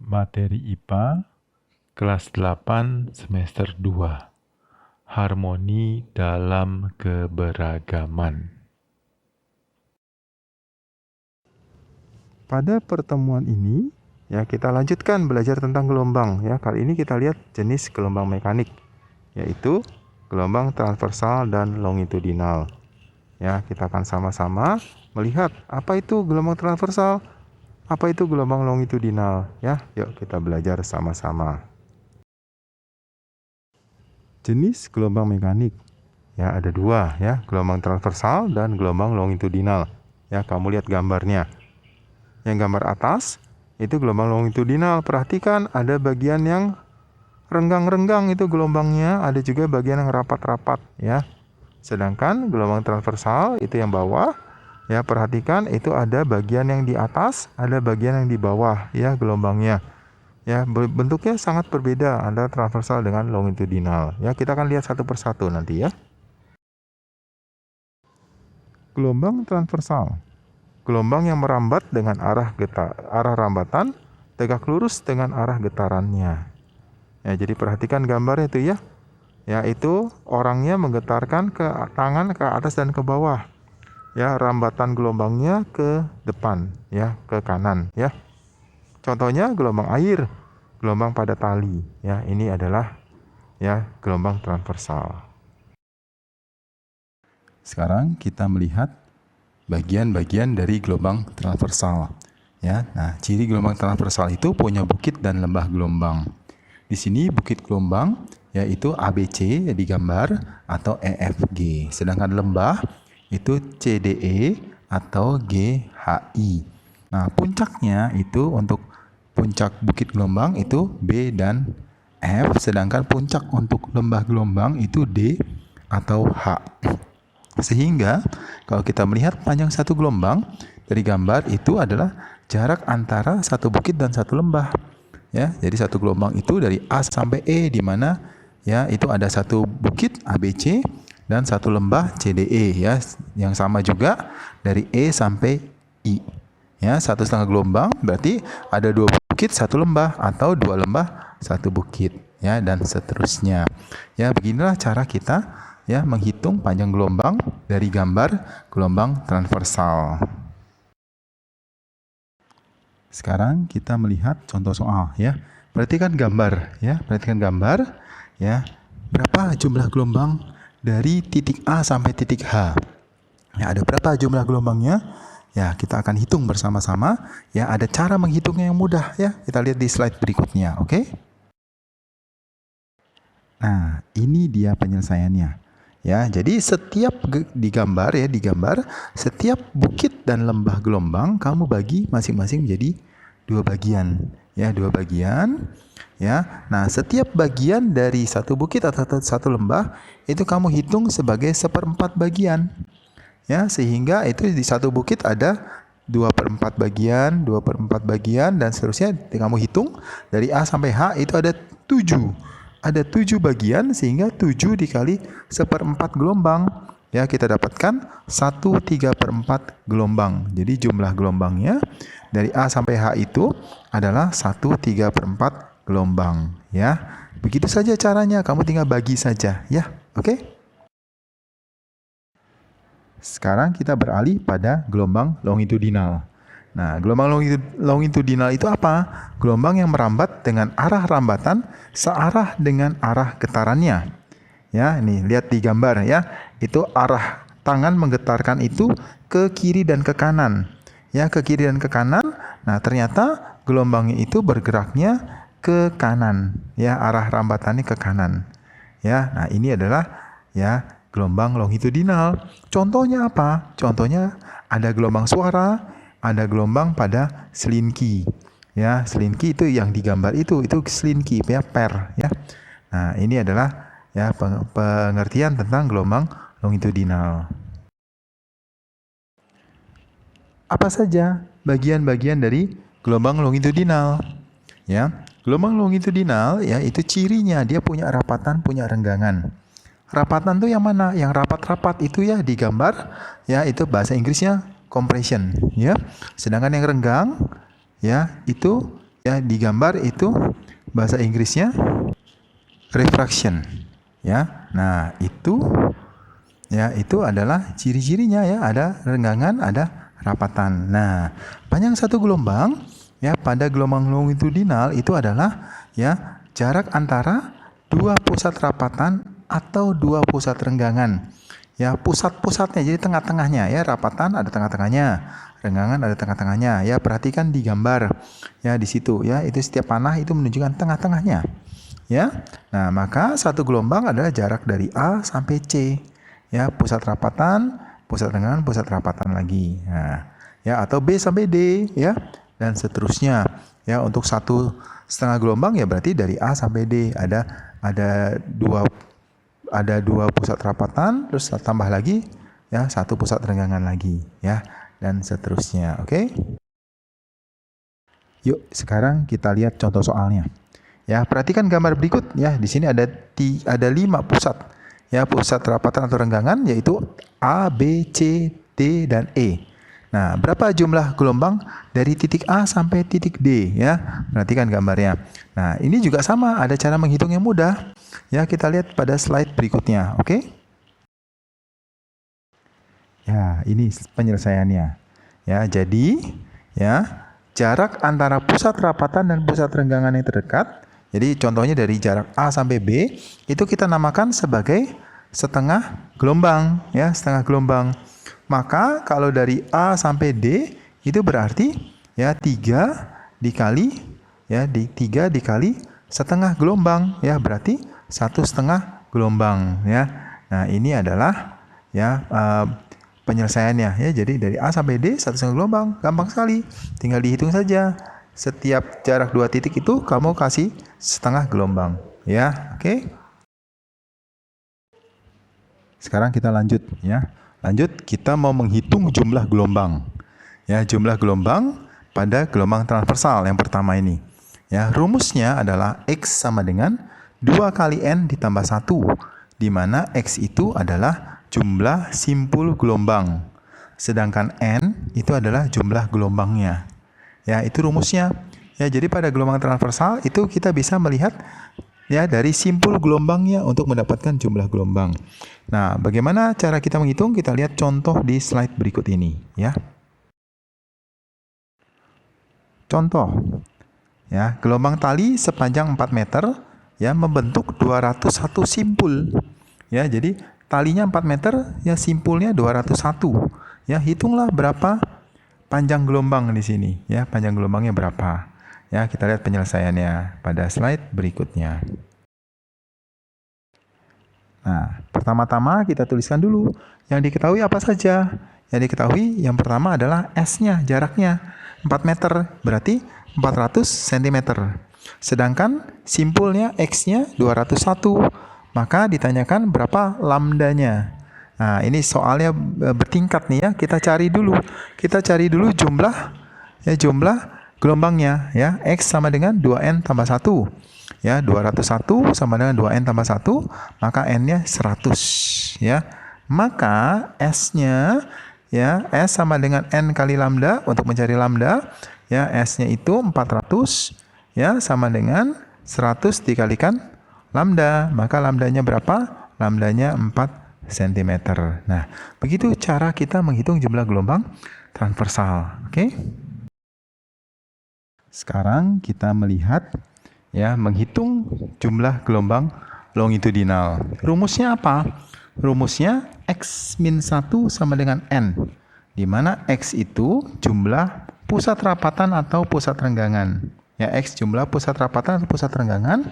materi IPA kelas 8 semester 2. Harmoni dalam keberagaman. Pada pertemuan ini, kita lanjutkan belajar tentang gelombang. Kali ini kita lihat jenis gelombang mekanik, yaitu gelombang transversal dan longitudinal. Kita akan sama-sama melihat apa itu gelombang transversal, apa itu gelombang longitudinal. Yuk kita belajar sama-sama. Jenis gelombang mekanik, ada dua, gelombang transversal dan gelombang longitudinal. Kamu lihat gambarnya. Yang gambar atas itu gelombang longitudinal. Perhatikan ada bagian yang renggang-renggang itu gelombangnya, ada juga bagian yang rapat-rapat, Sedangkan gelombang transversal itu yang bawah, perhatikan itu ada bagian yang di atas, ada bagian yang di bawah, gelombangnya. Bentuknya sangat berbeda antara transversal dengan longitudinal. Kita akan lihat satu persatu nanti ya. Gelombang transversal, gelombang yang merambat dengan arah rambatan tegak lurus dengan arah getarannya. Jadi perhatikan gambarnya itu itu orangnya menggetarkan ke tangan ke atas dan ke bawah. Rambatan gelombangnya ke depan, ke kanan, Contohnya gelombang air, gelombang pada tali, ini adalah gelombang transversal. Sekarang kita melihat bagian-bagian dari gelombang transversal. Nah, ciri gelombang transversal itu punya bukit dan lembah gelombang. Di sini bukit gelombang yaitu ABC digambar atau EFG, sedangkan lembah itu CDE atau GHI. Nah, puncaknya itu untuk puncak bukit gelombang itu B dan F, sedangkan puncak untuk lembah gelombang itu D atau H. Sehingga kalau kita melihat panjang satu gelombang dari gambar itu adalah jarak antara satu bukit dan satu lembah. Jadi satu gelombang itu dari A sampai E, di mana itu ada satu bukit ABC dan satu lembah CDE, yang sama juga dari E sampai I. 1,5 gelombang berarti ada 2 bukit 1 lembah, atau 2 lembah 1 bukit, dan seterusnya. Beginilah cara kita menghitung panjang gelombang dari gambar gelombang transversal. Sekarang kita melihat contoh soal, Perhatikan gambar, Perhatikan gambar, Berapa jumlah gelombang dari titik A sampai titik H? Ada berapa jumlah gelombangnya? Kita akan hitung bersama-sama. Ada cara menghitungnya yang mudah, Kita lihat di slide berikutnya, oke? Nah, ini dia penyelesaiannya. Jadi setiap digambar setiap bukit dan lembah gelombang kamu bagi masing-masing menjadi 2 bagian, 2 bagian. Nah, setiap bagian dari satu bukit atau satu lembah itu kamu hitung sebagai 1/4 bagian. Sehingga itu di satu bukit ada 2/4 bagian, 2/4 bagian, dan seterusnya. Kamu hitung dari A sampai H itu ada 7. Ada 7 bagian, sehingga 7 dikali 1/4 gelombang. Kita dapatkan 1/3/4 gelombang. Jadi jumlah gelombangnya dari A sampai H itu adalah 1/3/4 gelombang. Begitu saja caranya, kamu tinggal bagi saja, oke? Sekarang kita beralih pada gelombang longitudinal. Nah, gelombang longitudinal itu apa? Gelombang yang merambat dengan arah rambatan searah dengan arah getarannya. Ini lihat di gambar, Itu arah tangan menggetarkan itu ke kiri dan ke kanan. Ke kiri dan ke kanan. Nah, ternyata gelombangnya itu bergeraknya ke kanan, arah rambatannya ke kanan. Nah, ini adalah gelombang longitudinal. Contohnya apa? Contohnya ada gelombang suara, ada gelombang pada selinki. Selinki itu yang digambar itu selinki, per. Nah, ini adalah pengertian tentang gelombang longitudinal. Apa saja bagian-bagian dari gelombang longitudinal? Gelombang longitudinal itu cirinya dia punya rapatan, punya renggangan. Rapatan itu yang mana? Yang rapat-rapat itu digambar, itu bahasa Inggrisnya compression, Sedangkan yang renggang itu ya digambar itu bahasa Inggrisnya refraction. Ya. Nah, itu adalah ciri-cirinya ya, ada renggangan, ada rapatan. Nah, panjang satu gelombang ya pada gelombang longitudinal itu adalah ya jarak antara dua pusat rapatan atau dua pusat renggangan. Ya, pusat-pusatnya jadi tengah-tengahnya ya, rapatan ada tengah-tengahnya, renggangan ada tengah-tengahnya. Ya, perhatikan di gambar. Ya, di situ ya, itu setiap panah itu menunjukkan tengah-tengahnya. Ya. Nah, maka satu gelombang adalah jarak dari A sampai C. Ya, pusat rapatan, pusat renggangan, pusat rapatan lagi. Nah, ya, atau B sampai D ya, dan seterusnya. Ya, untuk 1,5 gelombang ya berarti dari A sampai D ada dua pusat rapatan, terus tambah lagi ya satu pusat renggangan lagi ya, dan seterusnya. Oke. Yuk, sekarang kita lihat contoh soalnya. Ya, perhatikan gambar berikut ya. Di sini ada 5 pusat. Ya, pusat rapatan atau renggangan yaitu A, B, C, D, dan E. Nah, berapa jumlah gelombang dari titik A sampai titik D ya? Perhatikan gambarnya. Nah, ini juga sama, ada cara menghitung yang mudah. Ya, kita lihat pada slide berikutnya, oke? Ya, ini penyelesaiannya. Ya, jadi ya, jarak antara pusat rapatan dan pusat renggangan yang terdekat. Jadi contohnya dari jarak A sampai B itu kita namakan sebagai setengah gelombang ya, setengah gelombang. Maka kalau dari A sampai D itu berarti ya 3 dikali setengah gelombang ya, berarti 1,5 gelombang ya. Nah, ini adalah ya penyelesaiannya ya. Jadi dari A sampai D 1,5 gelombang, gampang sekali. Tinggal dihitung saja. Setiap jarak 2 titik itu kamu kasih setengah gelombang ya. Oke. Sekarang kita lanjut ya. Lanjut, kita mau menghitung jumlah gelombang. Ya, jumlah gelombang pada gelombang transversal yang pertama ini. Ya, rumusnya adalah X sama dengan 2 kali N ditambah 1, di mana X itu adalah jumlah simpul gelombang. Sedangkan N itu adalah jumlah gelombangnya. Ya, itu rumusnya. Ya, jadi pada gelombang transversal itu kita bisa melihat ya dari simpul gelombangnya untuk mendapatkan jumlah gelombang. Nah, bagaimana cara kita menghitung? Kita lihat contoh di slide berikut ini ya. Contoh. Ya, gelombang tali sepanjang 4 meter ya membentuk 201 simpul. Ya, jadi talinya 4 meter ya, simpulnya 201. Ya, hitunglah berapa panjang gelombang di sini ya, panjang gelombangnya berapa. Ya, kita lihat penyelesaiannya pada slide berikutnya. Nah, pertama-tama kita tuliskan dulu yang diketahui apa saja. Yang diketahui yang pertama adalah S-nya, jaraknya 4 meter, berarti 400 cm. Sedangkan simpulnya X-nya 201. Maka ditanyakan berapa lambdanya. Nah, ini soalnya bertingkat nih ya. Kita cari dulu jumlah gelombangnya ya. X sama dengan 2N tambah 1. Ya, 201 sama dengan 2N tambah 1, maka N-nya 100 ya. Maka S-nya ya, S sama dengan N kali lambda. Untuk mencari lambda ya, S-nya itu 400 ya, sama dengan 100 dikalikan lambda. Maka lambdanya berapa? Lambdanya 4 cm. Nah, begitu cara kita menghitung jumlah gelombang transversal. Oke. Sekarang kita melihat ya, menghitung jumlah gelombang longitudinal. Rumusnya apa? Rumusnya X min 1 sama dengan N, di mana X itu jumlah pusat rapatan atau pusat renggangan. Ya, X jumlah pusat rapatan atau pusat renggangan,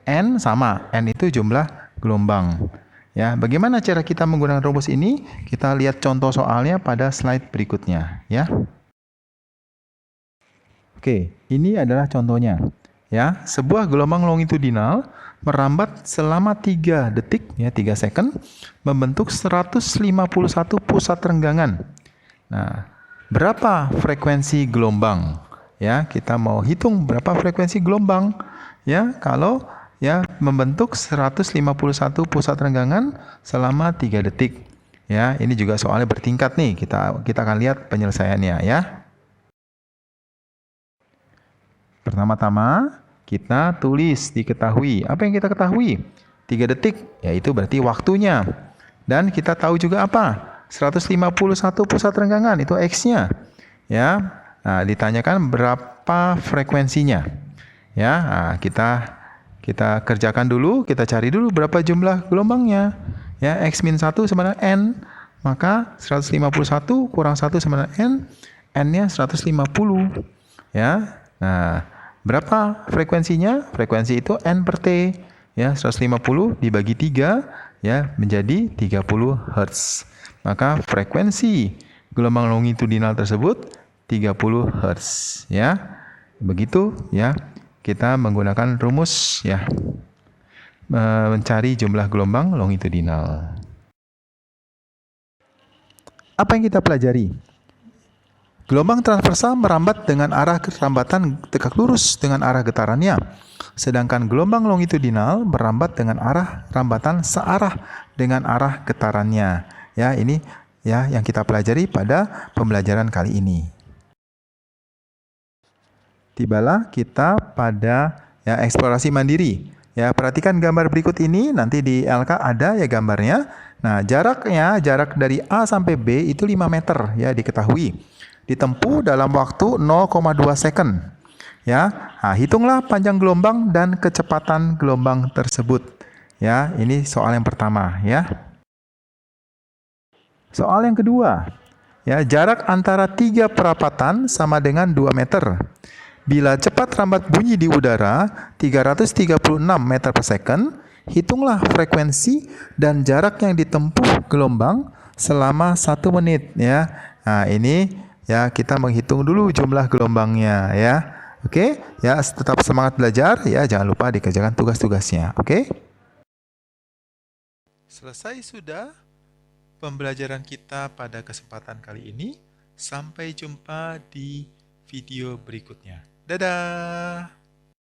N sama, N itu jumlah gelombang. Ya, bagaimana cara kita menggunakan rumus ini? Kita lihat contoh soalnya pada slide berikutnya ya. Oke, ini adalah contohnya. Ya, sebuah gelombang longitudinal merambat selama 3 detik ya, 3 second, membentuk 151 pusat renggangan. Nah, berapa frekuensi gelombang? Ya, kita mau hitung berapa frekuensi gelombang ya kalau ya membentuk 151 pusat renggangan selama 3 detik. Ya, ini juga soalnya bertingkat nih. Kita akan lihat penyelesaiannya ya. Pertama-tama kita tulis diketahui. Apa yang kita ketahui? 3 detik, yaitu berarti waktunya. Dan kita tahu juga apa? 151 pusat renggangan, itu X-nya. Ya. Nah, ditanyakan berapa frekuensinya. Ya, nah, kita kerjakan dulu, kita cari dulu berapa jumlah gelombangnya. Ya, X-1 sama dengan N. Maka 151 kurang 1 sama dengan N. N-nya 150. Ya. Nah, berapa frekuensinya? Frekuensi itu N per T. Ya, 150 dibagi 3 ya menjadi 30 Hz. Maka frekuensi gelombang longitudinal tersebut 30 Hz ya. Begitu ya. Kita menggunakan rumus ya. Mencari jumlah gelombang longitudinal. Apa yang kita pelajari? Gelombang transversal merambat dengan arah rambatan tegak lurus dengan arah getarannya. Sedangkan gelombang longitudinal merambat dengan arah rambatan searah dengan arah getarannya. Ya, ini ya yang kita pelajari pada pembelajaran kali ini. Tibalah kita pada ya eksplorasi mandiri. Ya, perhatikan gambar berikut ini, nanti di LK ada ya gambarnya. Nah, jarak dari A sampai B itu 5 meter ya diketahui. Ditempuh dalam waktu 0,2 second. Ya, nah, hitunglah panjang gelombang dan kecepatan gelombang tersebut. Ya, ini soal yang pertama ya. Soal yang kedua. Ya, jarak antara 3 perapatan sama dengan 2 meter. Bila cepat rambat bunyi di udara 336 meter per second, hitunglah frekuensi dan jarak yang ditempuh gelombang selama 1 menit ya. Nah, ini ya, kita menghitung dulu jumlah gelombangnya ya. Oke, ya tetap semangat belajar ya, jangan lupa dikerjakan tugas-tugasnya. Oke? Selesai sudah pembelajaran kita pada kesempatan kali ini. Sampai jumpa di video berikutnya. Dadah.